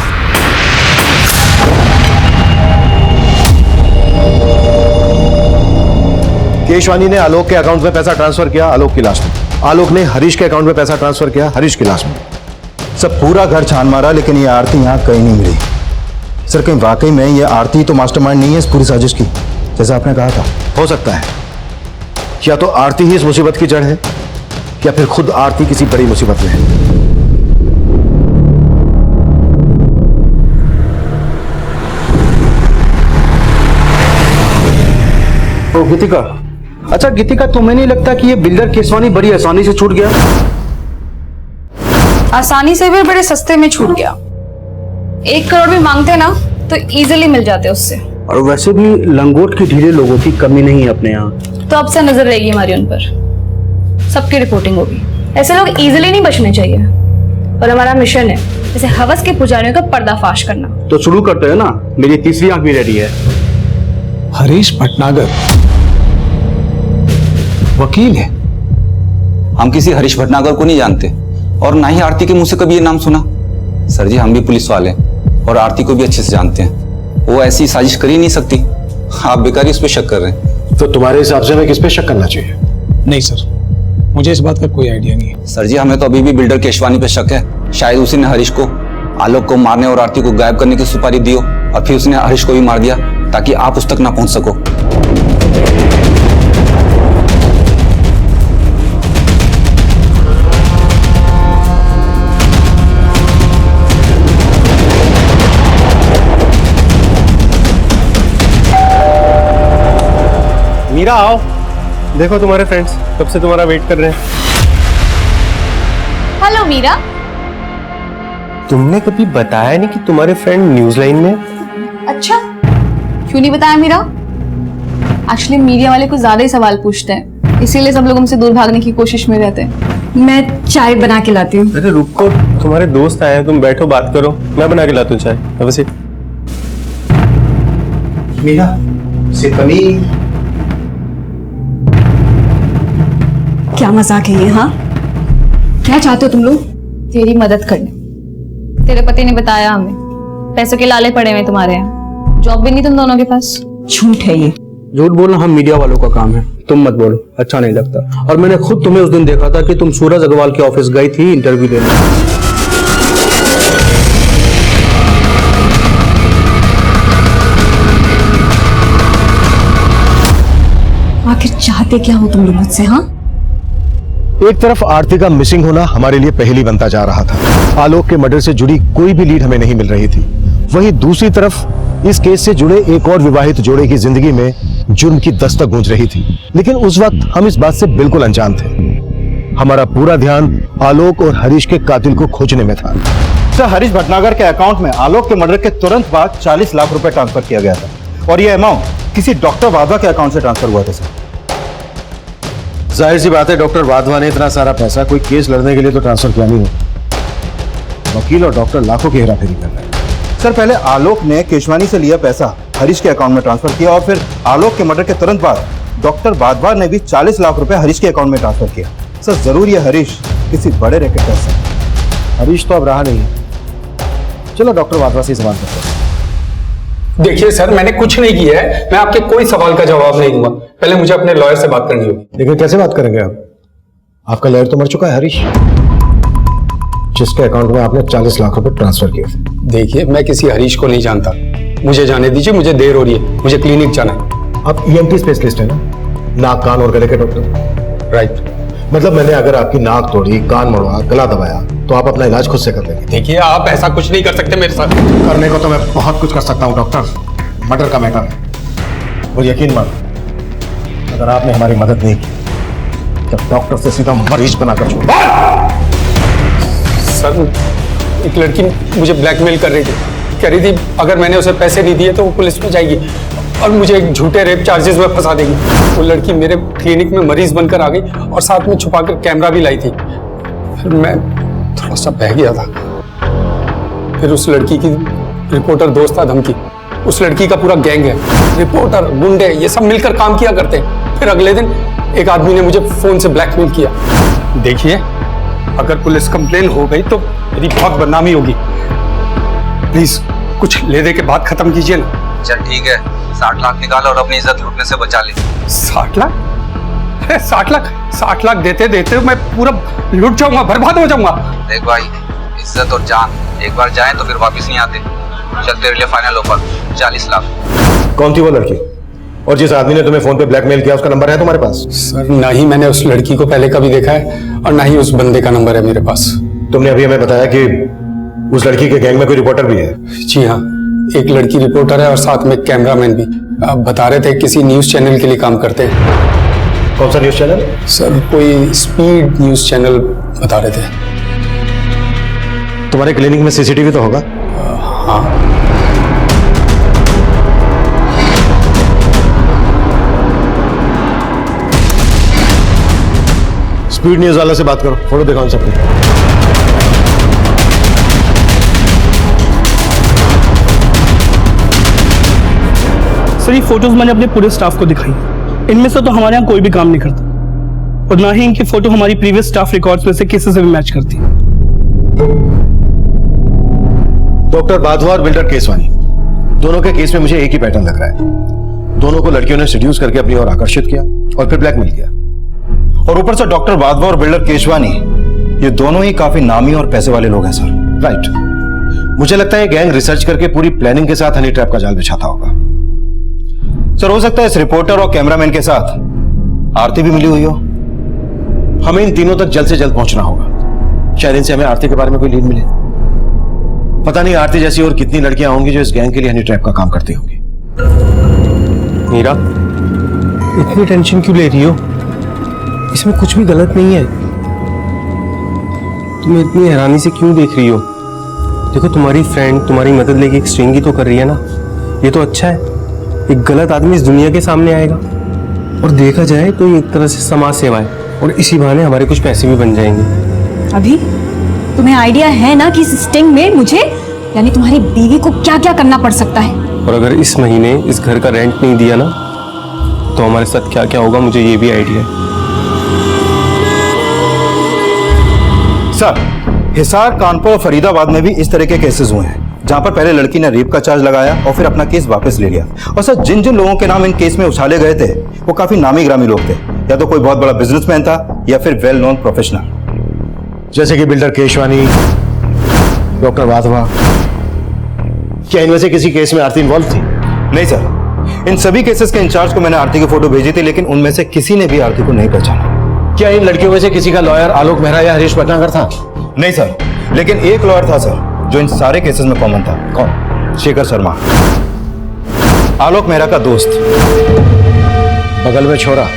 Speaker 3: केशवानी ने आलोक के अकाउंट में पैसा ट्रांसफर किया आलोक की लाश में। आलोक ने हरीश के अकाउंट में पैसा ट्रांसफर किया हरीश की लाश में।
Speaker 7: सब पूरा घर छान मारा, लेकिन ये आरती यहाँ कहीं नहीं मिली। सर, कहीं वाकई में ये आरती तो मास्टरमाइंड नहीं है इस पूरी साजिश की, जैसा आपने कहा था?
Speaker 3: हो सकता है या तो आरती ही इस मुसीबत की जड़ है या फिर खुद आरती किसी बड़ी मुसीबत में है।
Speaker 12: तो गीतिका, अच्छा गीतिका, तुम्हें नहीं लगता कि ये बिल्डर केशवानी बड़ी आसानी से छूट गया?
Speaker 2: आसानी से भी बड़े सस्ते में छूट गया। 1 करोड़ भी मांगते ना तो इजीली मिल जाते उससे।
Speaker 12: और वैसे भी लंगोट की ढीले लोगों की कमी नहीं है अपने यहाँ।
Speaker 2: तो अब से नजर रहेगी हमारी उन पर, सबकी रिपोर्टिंग होगी। ऐसे लोग इजीली नहीं बचने चाहिए और हमारा मिशन है जैसे हवस के पुजारियों का पर्दाफाश करना।
Speaker 12: तो शुरू करते हैं ना, मेरी तीसरी आंख भी रेडी है।
Speaker 11: हरीश भटनागर वकील है?
Speaker 1: हम किसी हरीश भटनागर को नहीं जानते और ना ही आरती के मुंह से कभी ये नाम सुना। सर जी, हम भी पुलिस वाले हैं और आरती को भी अच्छे से जानते हैं। वो ऐसी साजिश कर ही नहीं सकती। आप बेकार ही उस पर शक कर रहे हैं।
Speaker 3: तो तुम्हारे हिसाब से हमें किस पे शक करना चाहिए?
Speaker 11: नहीं सर, मुझे इस बात का कोई आइडिया नहीं है।
Speaker 1: सर जी, हमें तो अभी भी बिल्डर केशवानी पे शक है। शायद उसी ने हरीश को आलोक को मारने और आरती को गायब करने की सुपारी दी हो और फिर उसने हरीश को भी मार दिया ताकि आप उस तक ना पहुंच सको।
Speaker 9: मीरा, आओ। देखो तुम्हारे फ्रेंड्स कब से तुम्हारा वेट कर रहे हैं।
Speaker 5: हेलो मीरा।
Speaker 9: तुमने कभी बताया नहीं कि तुम्हारे फ्रेंड न्यूज लाइन में?
Speaker 2: अच्छा, क्यों नहीं बताया मीरा? एक्चुअली मीडिया वाले कुछ ज्यादा ही सवाल पूछते हैं, इसीलिए सब लोग हमसे दूर भागने की कोशिश में रहते हैं। मैं चाय बना के लाती हूँ।
Speaker 9: अरे रुको, तुम्हारे दोस्त आए हैं, तुम बैठो बात करो, मैं बना के लाता हूँ चाय। वैसे
Speaker 7: मीरा से पनीर।
Speaker 2: क्या मजाक है ये? हाँ, क्या चाहते हो तुम लोग? तेरी मदद करने। तेरे पति ने बताया हमें पैसों के लाले पड़े हुए तुम्हारे यहाँ, जॉब भी नहीं तुम दोनों के पास। झूठ है ये।
Speaker 11: झूठ बोलना हम मीडिया वालों का काम है, तुम मत बोलो, अच्छा नहीं लगता। और मैंने खुद तुम्हें उस दिन देखा था कि तुम सूरज अग्रवाल के ऑफिस गई थी इंटरव्यू देने।
Speaker 2: आखिर चाहते क्या हो तुम लोग मुझसे? हाँ,
Speaker 3: एक तरफ आरती का मिसिंग होना हमारे लिए पहेली बनता जा रहा था। आलोक के मर्डर से जुड़ी कोई भी लीड हमें नहीं मिल रही थी। वहीं दूसरी तरफ इस केस से जुड़े एक और विवाहित जोड़े की जिंदगी में जुर्म की दस्तक गूंज रही थी। लेकिन उस वक्त हम इस बात से बिल्कुल अनजान थे। हमारा पूरा ध्यान आलोक और हरीश के कातिल को खोजने में था।
Speaker 7: सर, हरीश भटनागर के अकाउंट में आलोक के मर्डर के तुरंत बाद 40 लाख रुपए ट्रांसफर किया गया था और यह अमाउंट किसी डॉक्टर वाधवा के अकाउंट से ट्रांसफर हुआ था। सर,
Speaker 3: जाहिर सी बात है, डॉक्टर वाधवा ने इतना सारा पैसा कोई केस लड़ने के लिए तो ट्रांसफर किया नहीं हो। वकील और डॉक्टर लाखों की हेराफेरी कर रहे हैं।
Speaker 7: सर, पहले आलोक ने केशवानी से लिया पैसा हरीश के अकाउंट में ट्रांसफर किया और फिर आलोक के मर्डर के तुरंत बाद डॉक्टर वाधवा ने भी 40 लाख रुपए हरीश के अकाउंट में ट्रांसफर किया। सर, जरूर ये हरीश किसी बड़े रैकेट का हिस्सा है।
Speaker 3: हरीश तो अब रहा नहीं है। चलो डॉक्टर वाधवा से सवाल करते हैं।
Speaker 11: देखिए सर, मैंने कुछ नहीं किया है, मैं आपके कोई सवाल का जवाब नहीं दूंगा। पहले मुझे अपने लॉयर से बात करनी होगी।
Speaker 3: लेकिन कैसे बात करेंगे आप? आपका लॉयर तो मर चुका है, हरीश, जिसके अकाउंट में आपने 40 लाख रुपए ट्रांसफर किए थे।
Speaker 11: देखिए, मैं किसी हरीश को नहीं जानता, मुझे जाने दीजिए, मुझे देर हो रही है, मुझे क्लिनिक जाना है।
Speaker 3: आप ENT स्पेशलिस्ट है ना, नाक कान और गले के डॉक्टर?
Speaker 11: राइट।
Speaker 3: मतलब मैंने अगर आपकी नाक तोड़ी, कान मड़वा, गला दबाया तो आप अपना इलाज खुद से कर लेंगे?
Speaker 11: देखिए, आप ऐसा कुछ नहीं कर सकते मेरे साथ।
Speaker 3: करने को तो मैं बहुत कुछ कर सकता हूँ डॉक्टर, मर्डर का मैटर है। और यकीन मानो, अगर आपने हमारी मदद नहीं की तो डॉक्टर से सीधा मरीज बनाकर छोड़।
Speaker 11: सर, एक लड़की मुझे ब्लैकमेल कर रही थी, कह रही थी अगर मैंने उसे पैसे नहीं दिए तो वो पुलिस में जाएगी और मुझे एक झूठे रेप चार्जेस में फंसा देगी। वो लड़की मेरे क्लिनिक में मरीज बनकर आ गई और साथ में छुपाकर कैमरा भी लाई थी। फिर मैं थोड़ा सा बह गया था। फिर उस लड़की की रिपोर्टर दोस्त था धमकी, उस लड़की का पूरा गैंग है, रिपोर्टर, गुंडे, ये सब मिलकर काम किया करते हैं। फिर अगले दिन एक आदमी ने मुझे फोन से ब्लैकमेल किया। देखिए, अगर पुलिस कंप्लेन हो गई तो मेरी बहुत बदनामी होगी। प्लीज कुछ ले दे के बात खत्म कीजिए ना।
Speaker 1: चल ठीक है, 60 लाख निकाल और अपनी इज्जत लूटने से बचा ले।
Speaker 11: 60 लाख? 60 लाख देते देते मैं पूरा लुट जाऊंगा, बर्बाद हो जाऊंगा।
Speaker 1: देख भाई, इज्जत और जान एक बार जाए तो फिर वापस नहीं आते। चल, तेरे लिए फाइनल ऑफर 40 लाख।
Speaker 3: कौन थी वो लड़की? और जिस आदमी ने तुम्हें फोन पे ब्लैकमेल किया, उसका नंबर है तुम्हारे पास?
Speaker 11: सर, ना ही मैंने उस लड़की को पहले कभी देखा है और ना ही उस बंदे का नंबर है मेरे पास।
Speaker 3: तुमने अभी हमें बताया कि उस लड़की के गैंग में कोई रिपोर्टर भी है।
Speaker 11: जी हाँ, एक लड़की रिपोर्टर है और साथ में कैमरामैन भी। आप बता रहे थे किसी न्यूज चैनल के लिए काम करते हैं।
Speaker 3: कौन सा न्यूज चैनल?
Speaker 11: सर, कोई स्पीड न्यूज चैनल बता रहे थे।
Speaker 3: तुम्हारे क्लिनिक में CCTV तो होगा?
Speaker 11: हाँ।
Speaker 3: स्पीड न्यूज वाला से बात करो, फोटो दिखाओ सबको।
Speaker 13: सर, ये फोटोज मैंने अपने पूरे स्टाफ को दिखाई। इनमें से तो हमारे यहाँ कोई भी काम नहीं करता और ना ही इनकी फोटो हमारी प्रीवियस स्टाफ रिकॉर्ड्स में से किसी से भी मैच करती।
Speaker 3: डॉक्टर वाधवा और बिल्डर केसवानी, दोनों के केस में मुझे एक ही पैटर्न लग रहा है। दोनों को लड़कियों ने सेड्यूस करके अपनी ओर आकर्षित किया और फिर ब्लैकमेल किया।
Speaker 7: और ऊपर से डॉक्टर वाधवा और बिल्डर केशवानी, ये दोनों ही काफी नामी और पैसे वाले लोग हैं। Sir,
Speaker 3: right. मुझे लगता है गैंग रिसर्च करके पूरी प्लानिंग के साथ हनी ट्रैप का जाल बिछाता होगा।
Speaker 7: सर, हो सकता है इस रिपोर्टर और कैमरामैन के साथ आरती भी मिली हुई हो।
Speaker 3: हमें इन तीनों तक जल्द से जल्द पहुंचना होगा। शायद इनसे हमें आरती के बारे में कोई लीड मिले। पता नहीं आरती जैसी और कितनी लड़कियां होंगी जो इस गैंग के लिए हनी ट्रैप का काम करती होंगी।
Speaker 13: मीरा, इतनी टेंशन क्यों ले रही हो? इसमें कुछ भी गलत नहीं है।
Speaker 9: तुम इतनी हैरानी से क्यों देख रही हो? देखो, तुम्हारी फ्रेंड तुम्हारी मदद लेके एक स्ट्रिंग ही तो कर रही है ना। ये तो अच्छा है। एक गलत आदमी इस दुनिया के सामने आएगा, और देखा जाए तो ये एक तरह से समाज सेवा है, और इसी बहाने हमारे कुछ पैसे भी बन जाएंगे।
Speaker 10: अभी तुम्हें आइडिया है ना कि इस स्टिंग में मुझे यानी तुम्हारी बीवी को क्या क्या करना पड़ सकता है?
Speaker 9: और अगर इस महीने इस घर का रेंट नहीं दिया ना, तो हमारे साथ क्या क्या होगा मुझे ये भी आइडिया है।
Speaker 7: सर, हिसार, कानपुर और फरीदाबाद में भी इस तरह के केसेस हुए हैं, जहां पर पहले लड़की ने रेप का चार्ज लगाया और फिर अपना केस वापस ले लिया। और सर, जिन जिन लोगों के नाम इन केस में उछाले गए थे वो काफी नामी ग्रामी लोग थे, या तो कोई बहुत बड़ा बिजनेसमैन था या फिर वेल नोन प्रोफेशनल,
Speaker 3: जैसे कि बिल्डर केशवानी, डॉक्टर वाधवा। क्या इनमें से किसी केस में आरती इन्वॉल्व थी?
Speaker 7: नहीं सर, इन सभी केसेस के इंचार्ज को मैंने आरती की फोटो भेजी थी, लेकिन उनमें से किसी ने भी आरती को नहीं पहचाना।
Speaker 3: क्या इन लड़कियों में से किसी का लॉयर आलोक मेहरा या हरीश भटनागर था?
Speaker 7: नहीं सर, लेकिन एक लॉयर था सर जो इन सारे केसेस में कॉमन था।
Speaker 3: कौन?
Speaker 7: शेखर शर्मा, आलोक मेहरा का दोस्त।
Speaker 3: बगल में छोरा,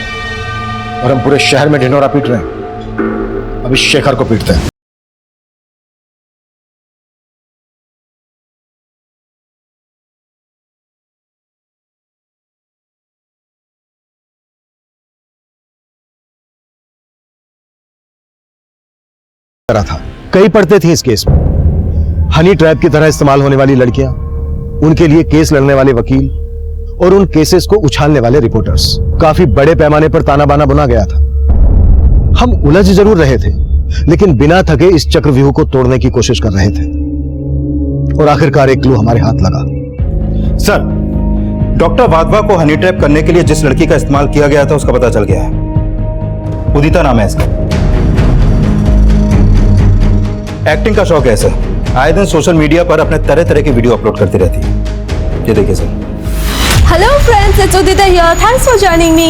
Speaker 3: और हम पूरे शहर में ढिंढोरा पीट रहे हैं। अभी शेखर को पीटते हैं। था कई पड़ते थी इस केस में। हनी ट्रैप की तरह इस्तेमाल होने वाली लड़कियां, उनके लिए केस लड़ने वाले वकील और उन केसेस को उछालने वाले रिपोर्टर्स। काफी बड़े पैमाने पर ताना बाना बुना गया था। हम उलझ जरूर रहे थे, लेकिन बिना थके इस चक्रव्यूह को तोड़ने की कोशिश कर रहे थे, और आखिरकार एक क्लू हमारे हाथ लगा।
Speaker 7: सर, डॉक्टर वाधवा को हनी ट्रैप करने के लिए जिस लड़की का इस्तेमाल किया गया था उसका पता चल गया है। उदिता नाम है इसका। एक्टिंग का शौक है सर, आए दिन सोशल मीडिया पर अपने तरह तरह की वीडियो अपलोड करती रहती है। ये देखिए sir.
Speaker 5: Hello friends, it's Udita here. Thanks for joining me.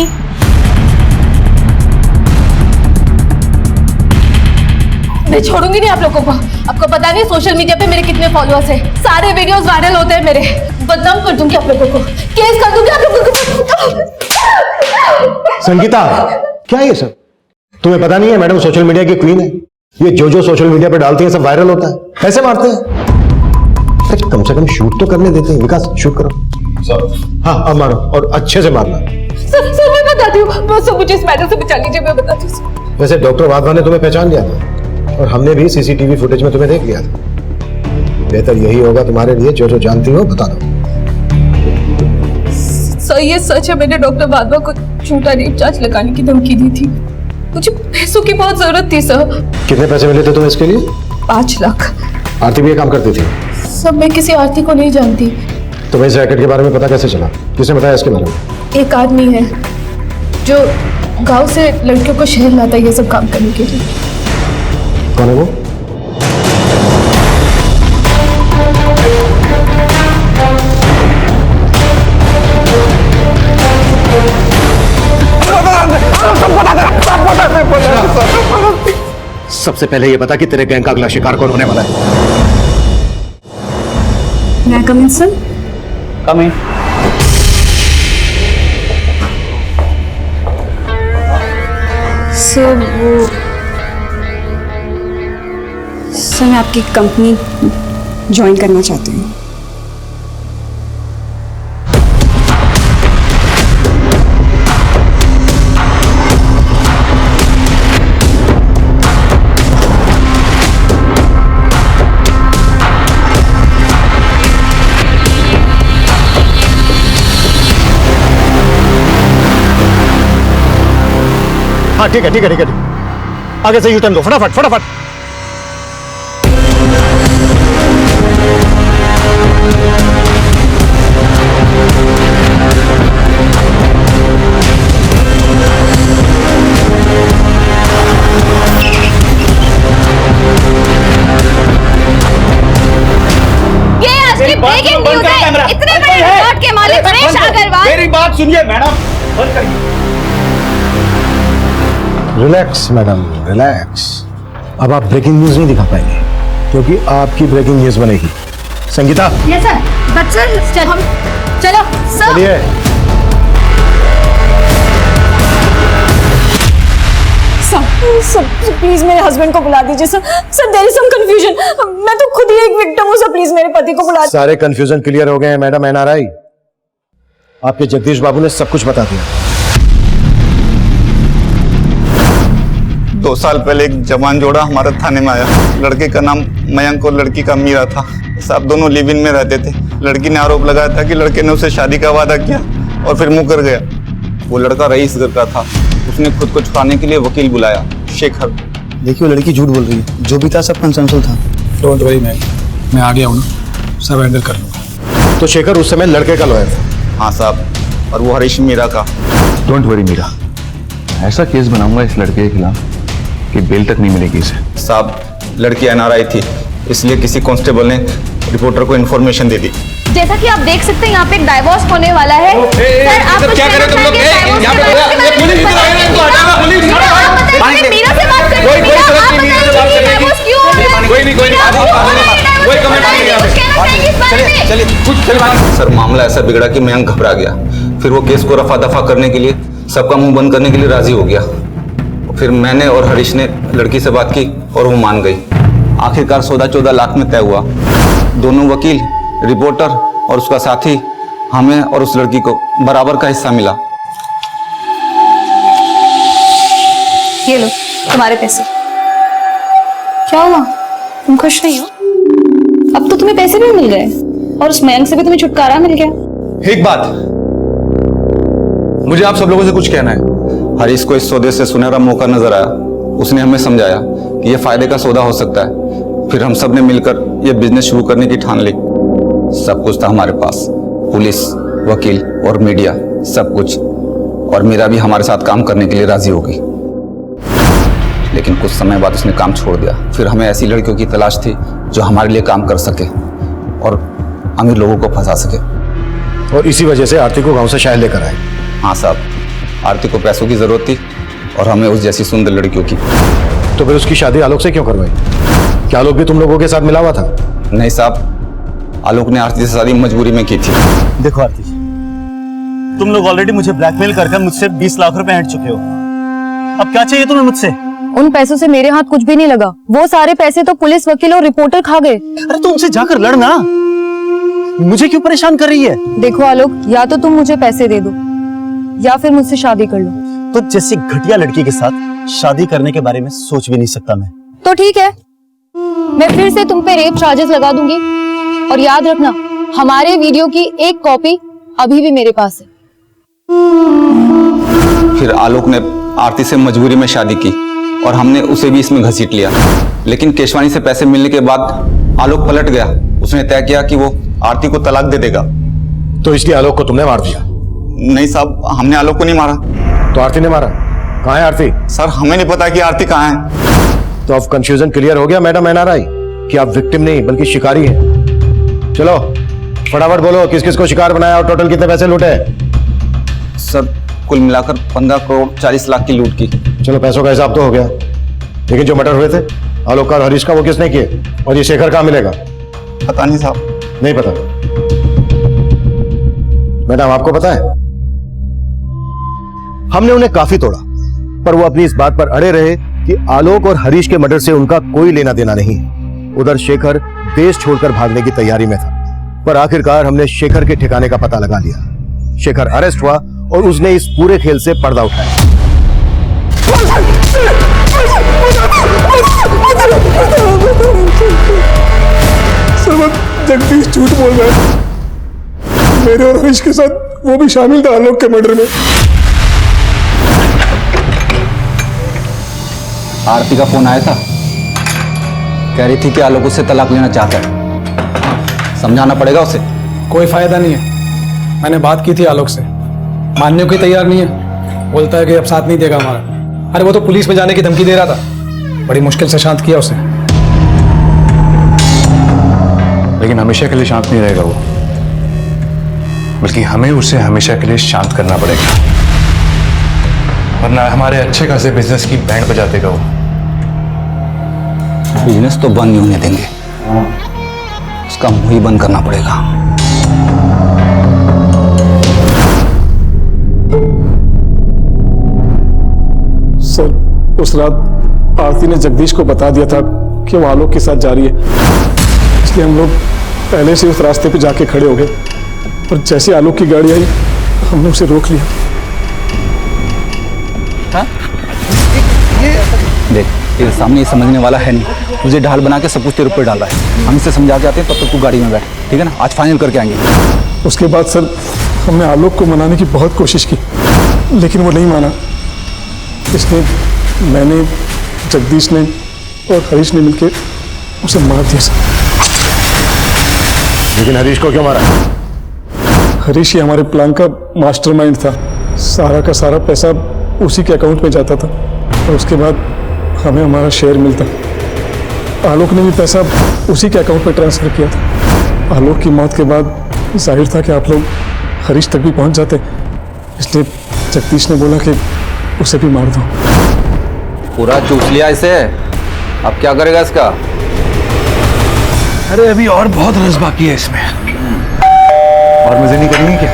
Speaker 5: मैं छोड़ूंगी नहीं आप लोगों को। आपको पता नहीं सोशल मीडिया पे मेरे कितने फॉलोअर्स हैं। सारे वीडियोस वायरल होते हैं मेरे। बदनाम कर दूंगी आप लोगों को, केस कर दूंगी आप लोगों को।
Speaker 3: संगीता, क्या ये सब? तुम्हें पता नहीं है मैडम सोशल मीडिया की क्वीन है। ये जो सोशल मीडिया पे डालती है सब वायरल होता है। पैसे मारते हैं। कम से कम शूट तो करने देते हैं। विकास, शूट करो। हाँ, अब मारो, और अच्छे से मारना।
Speaker 5: सर मैं बताती हूँ, बस मुझे इस मैटर से बचा लीजिए, मैं बताती हूँ।
Speaker 3: वैसे डॉक्टर वाधवा ने तुम्हें पहचान लिया था, और हमने भी सीसीटीवी फुटेज में तुम्हें देख लिया था। बेहतर यही होगा तुम्हारे लिए, जो जानती हो बता दो।
Speaker 5: सर, ये सच है, मैंने डॉक्टर वाधवा को झूठा रेप चार्ज लगाने की धमकी दी थी। मुझे पैसों की बहुत जरूरत थी सर।
Speaker 3: कितने पैसे मिले थे तुम्हें इसके लिए?
Speaker 5: 5 लाख।
Speaker 3: आरती भी ये काम करती थी?
Speaker 5: सब, मैं किसी आरती को नहीं जानती।
Speaker 3: तुम्हें इस रैकेट के बारे में पता कैसे चला? किसने बताया इसके बारे में?
Speaker 5: एक आदमी है जो गांव से लड़कियों को शहर लाता है ये सब काम करने के लिए।
Speaker 3: कौन है वो? सबसे पहले ये बता कि तेरे गैंग का अगला शिकार कौन होने वाला है?
Speaker 5: मैं कम इन सर?
Speaker 12: कम इन।
Speaker 5: सर, मैं आपकी कंपनी ज्वाइन करना चाहती हूँ।
Speaker 3: हाँ ठीक है, आगे से यू टर्न दो, फटाफट।
Speaker 10: ब्रेकिंग न्यूज़ है। इतने बड़े रिकॉर्ड के मालिक सुरेश अग्रवाल।
Speaker 12: मेरी बात सुनिए मैडम, बंद करिए।
Speaker 3: Relax madam, relax. अब आप ब्रेकिंग न्यूज नहीं दिखा पाएंगे, क्योंकि आपकी ब्रेकिंग न्यूज बनेगी। Sangeeta.
Speaker 10: Yes sir, but sir हम चलो सर।
Speaker 3: चलिए।
Speaker 5: सर,
Speaker 10: सर प्लीज मेरे हस्बैंड को बुला दीजिए sir. Sir there is some confusion, मैं तो खुद ही एक विक्टिम हूँ सर, प्लीज मेरे पति को बुला।
Speaker 3: सारे कंफ्यूजन क्लियर हो गए हैं मैडम एनआरआई। आपके जगदीश बाबू ने सब कुछ बता दिया।
Speaker 6: 2 साल पहले एक जवान जोड़ा हमारे थाने में आया। लड़के का नाम मयंक और लड़की का मीरा था। साहब दोनों लिव इन में रहते थे। लड़की ने आरोप लगाया था कि लड़के ने उसे शादी का वादा किया और फिर मुकर गया। वो लड़का रईस घर का था। उसने खुद को छुड़ाने के लिए वकील बुलाया, शेखर।
Speaker 7: देखिए वो लड़की झूठ बोल रही है, जो भी था सब कंसेंसुअल था।
Speaker 11: डोंट वरी मैम, मैं आ गया हूँ ना, सब हैंडल कर लूँगा।
Speaker 3: तो शेखर उस समय लड़के का लॉयर था?
Speaker 6: हाँ साहब, और वो हरीश मीरा का।
Speaker 12: डोंट वरी मीरा, ऐसा केस बनाऊंगा इस लड़के के खिलाफ कि बेल तक नहीं मिलेगी इसे।
Speaker 6: साहब लड़की एनआरआई थी, इसलिए किसी कांस्टेबल ने रिपोर्टर को इन्फॉर्मेशन दे दी।
Speaker 2: जैसा कि आप देख सकते हैं यहाँ पे एक डाइवोर्स होने वाला है। सर आप क्या कर रहे हो तुम लोग? यहाँ पे मीरा से बात करनी है। कोई कमेंट नहीं।
Speaker 6: चलिए सर, मामला ऐसा बिगड़ा कि मयंक घबरा गया। फिर वो केस को रफा दफा करने के लिए, सबका मुंह बंद करने के लिए राजी हो गया। फिर मैंने और हरीश ने लड़की से बात की और वो मान गई। आखिरकार सौदा 14 लाख में तय हुआ। दोनों वकील, रिपोर्टर और उसका साथी, हमें और उस लड़की को बराबर का हिस्सा मिला।
Speaker 2: ये लो तुम्हारे पैसे। क्या हुआ, तुम खुश नहीं हो? अब तो तुम्हें पैसे भी मिल गए और उस मयंक से भी तुम्हें छुटकारा मिल गया।
Speaker 3: एक बात, मुझे आप सब लोगों से कुछ कहना है।
Speaker 6: हरीश को इस सौदे से सुनहरा मौका नजर आया। उसने हमें समझाया कि यह फायदे का सौदा हो सकता है। फिर हम सब ने मिलकर यह बिजनेस शुरू करने की ठान ली। सब कुछ था हमारे पास, पुलिस, वकील और मीडिया, सब कुछ। और मीरा भी हमारे साथ काम करने के लिए राजी हो गई। लेकिन कुछ समय बाद उसने काम छोड़ दिया। फिर हमें ऐसी लड़कियों की तलाश थी जो हमारे लिए काम कर सके और अमीर लोगों को फंसा सके।
Speaker 3: और इसी वजह से आरती को गांव से शहर लेकर आए।
Speaker 6: हाँ साहब, आरती को पैसों की जरूरत थी और हमें उस जैसी सुंदर लड़कियों की।
Speaker 3: तो फिर उसकी शादी आलोक से क्यों करवाई? क्या आलोक भी तुम लोगों के साथ मिला हुआ था?
Speaker 6: नहीं साहब, आलोक ने आरती से शादी मजबूरी में की थी।
Speaker 4: देखो आरती, तुम लोग ऑलरेडी मुझे ब्लैकमेल कर मुझसे 20 लाख रुपए ऐंठ चुके हो। अब क्या चाहिए तुम्हें मुझसे?
Speaker 2: उन पैसों से मेरे हाथ कुछ भी नहीं लगा। वो सारे पैसे तो पुलिस, वकील और रिपोर्टर खा गए।
Speaker 4: अरे तो उनसे जाकर लड़ना, मुझे क्यों परेशान कर रही है?
Speaker 2: देखो आलोक, या तो तुम मुझे पैसे दे दो या फिर मुझसे शादी कर लो।
Speaker 4: तो जैसी घटिया लड़की के साथ शादी करने के बारे में सोच भी नहीं सकता मैं।
Speaker 2: तो ठीक है, मैं फिर से तुम पे रेप चार्जेस लगा दूंगी। और याद रखना, हमारे वीडियो की एक कॉपी अभी भी मेरे पास है।
Speaker 6: फिर आलोक ने आरती से मजबूरी में शादी की और हमने उसे भी इसमें घसीट लिया। लेकिन केशवानी से पैसे मिलने के बाद आलोक पलट गया। उसने तय किया कि वो आरती को तलाक दे देगा।
Speaker 3: तो इसलिए आलोक को तुमने मार दिया?
Speaker 6: नहीं साहब, हमने आलोक को नहीं मारा।
Speaker 3: तो आरती ने मारा? कहाँ है आरती?
Speaker 6: सर हमें नहीं पता कि आरती कहाँ है।
Speaker 3: तो अब कंफ्यूजन क्लियर हो गया मैडम एनआरआई कि आप विक्टिम नहीं बल्कि शिकारी हैं। चलो फटाफट बोलो, किस किस को शिकार बनाया और टोटल कितने पैसे लूटे?
Speaker 6: सर कुल मिलाकर 15 करोड़ 40 लाख की लूट की।
Speaker 3: चलो पैसों का हिसाब तो हो गया, लेकिन जो मर्डर हुए थे आलोक का और हरीश का, वो किसने किए? और ये शेखर कहाँ मिलेगा?
Speaker 6: पता नहीं साहब।
Speaker 3: नहीं पता? मैडम आपको पता है? हमने उन्हें काफी तोड़ा, पर वो अपनी इस बात पर अड़े रहे कि आलोक और हरीश के मर्डर से उनका कोई लेना देना नहीं है। उधर शेखर देश छोड़कर भागने की तैयारी में था, पर आखिरकार हमने शेखर के ठिकाने का पता लगा लिया। शेखर अरेस्ट हुआ और उसने इस पूरे खेल से पर्दा उठाया।
Speaker 11: जगदीश झूठ बोल रहा है। मेरे और हरीश के साथ वो भी शामिल था आलोक के मर्डर में।
Speaker 6: आरती का फोन आया था, कह रही थी कि आलोक उससे तलाक लेना चाहता है। समझाना पड़ेगा उसे।
Speaker 11: कोई फायदा नहीं है, मैंने बात की थी आलोक से, मानने को तैयार नहीं है। बोलता है कि अब साथ नहीं देगा हमारा। अरे वो तो पुलिस में जाने की धमकी दे रहा था, बड़ी मुश्किल से शांत किया उसे।
Speaker 14: लेकिन हमेशा के लिए शांत नहीं रहेगा वो, बल्कि हमें उसे हमेशा के लिए शांत करना पड़ेगा, वरना हमारे अच्छे खासे बिजनेस की बैंड बजा देगा वो।
Speaker 6: बिजनेस तो बंद नहीं होने देंगे, उसका मुंह ही बंद करना पड़ेगा।
Speaker 11: सर उस रात आरती ने जगदीश को बता दिया था कि वो आलोक के साथ जा रही है, इसलिए हम लोग पहले से उस रास्ते पे जाके खड़े हो गए। पर जैसे आलोक की गाड़ी आई हमने उसे रोक लिया।
Speaker 1: देख तेरे सामने ये समझने वाला है नहीं, तुझे ढाल बना के सब कुछ तेरे ऊपर डाल रहा है। हम इसे समझा के आते हैं, तब तक तू गाड़ी में बैठ, ठीक है ना? आज फाइनल करके आएंगे।
Speaker 11: उसके बाद सर हमने आलोक को मनाने की बहुत कोशिश की, लेकिन वो नहीं माना। इसलिए मैंने, जगदीश ने और हरीश ने मिलकर उसे मार दिया सर।
Speaker 3: लेकिन हरीश को क्यों मारा?
Speaker 11: हरीश ही हमारे प्लान का मास्टरमाइंड था। सारा का सारा पैसा उसी के अकाउंट में जाता था और उसके बाद हमें हमारा शेयर मिलता। आलोक ने भी पैसा उसी के अकाउंट में ट्रांसफर किया था। आलोक की मौत के बाद जाहिर था कि आप लोग हरीश तक भी पहुंच जाते, इसलिए जगदीश ने बोला कि उसे भी मार दो।
Speaker 1: पूरा चूस लिया इसे, अब क्या करेगा इसका?
Speaker 12: अरे अभी और बहुत रस बाकी है इसमें, और मजे नहीं करनी क्या?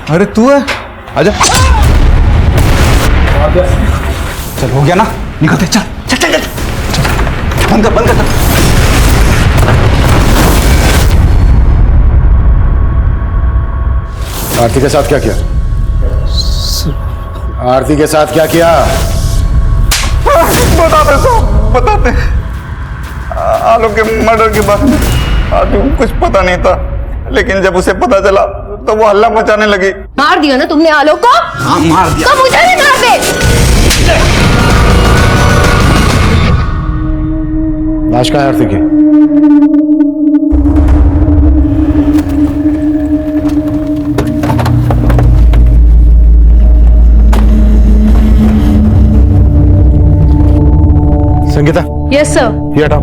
Speaker 3: अरे तू है, आजा।
Speaker 1: चल हो गया ना, निकलते, चल चल चल चल, बंद कर बंद कर।
Speaker 3: आरती के साथ क्या किया? आरती के साथ क्या किया?
Speaker 6: बताते साहब, बताते। आलोक के मर्डर के बारे में आरती को कुछ पता नहीं था, लेकिन जब उसे पता चला तो वो हल्ला मचाने लगी।
Speaker 5: मार दिया ना तुमने आलोक को?
Speaker 1: हाँ मार दिया।
Speaker 5: तो मुझे भी मार दे।
Speaker 3: लाश कहाँ है आरती की? Sangeeta,
Speaker 10: yes sir.
Speaker 3: ये हटाओ।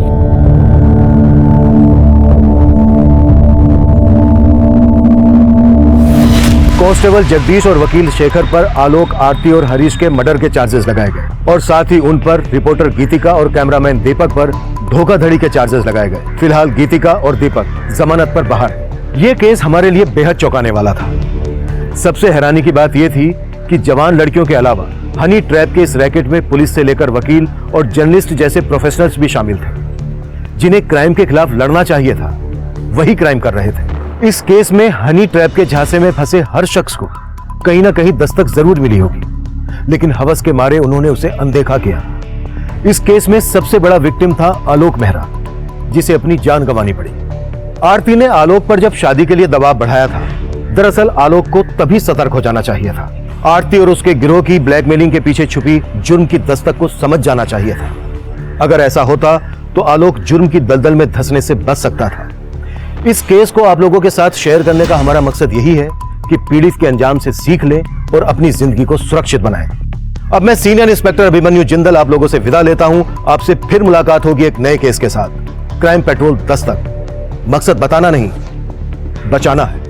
Speaker 3: कांस्टेबल जगदीश और वकील शेखर पर आलोक, आरती और हरीश के मर्डर के चार्जेस लगाए गए और साथ ही उन पर रिपोर्टर गीतिका और कैमरामैन दीपक पर धोखाधड़ी के चार्जेस लगाए गए। फिलहाल गीतिका और दीपक जमानत पर बाहर है। ये केस हमारे लिए बेहद चौंकाने वाला था। सबसे हैरानी की बात यह थी कि जवान लड़कियों के अलावा हनी ट्रैप के इस रैकेट में पुलिस से लेकर वकील और जर्नलिस्ट जैसे प्रोफेशनल्स भी शामिल थे, जिन्हें क्राइम के खिलाफ लड़ना चाहिए था, वही क्राइम कर रहे थे। इस केस में हनी ट्रैप के झांसे में फंसे हर शख्स को कहीं ना कहीं दस्तक जरूर मिली होगी, लेकिन हवस के मारे उन्होंने उसे अनदेखा किया। इस केस में सबसे बड़ा विक्टिम था आलोक मेहरा, जिसे अपनी जान गंवानी पड़ी। आरती ने आलोक पर जब शादी के लिए दबाव बढ़ाया था, दरअसल आलोक को तभी सतर्क हो जाना चाहिए था। आरती और उसके गिरोह की ब्लैकमेलिंग के पीछे छुपी जुर्म की दस्तक को समझ जाना चाहिए था। अगर ऐसा होता तो आलोक जुर्म की दलदल में धंसने से बच सकता था। इस केस को आप लोगों के साथ शेयर करने का हमारा मकसद यही है कि पीड़ित के अंजाम से सीख ले और अपनी जिंदगी को सुरक्षित बनाए। अब मैं सीनियर इंस्पेक्टर अभिमन्यु जिंदल आप लोगों से विदा लेता हूं। आपसे फिर मुलाकात होगी एक नए केस के साथ। क्राइम पेट्रोल दस्तक, मकसद बताना नहीं, बचाना है।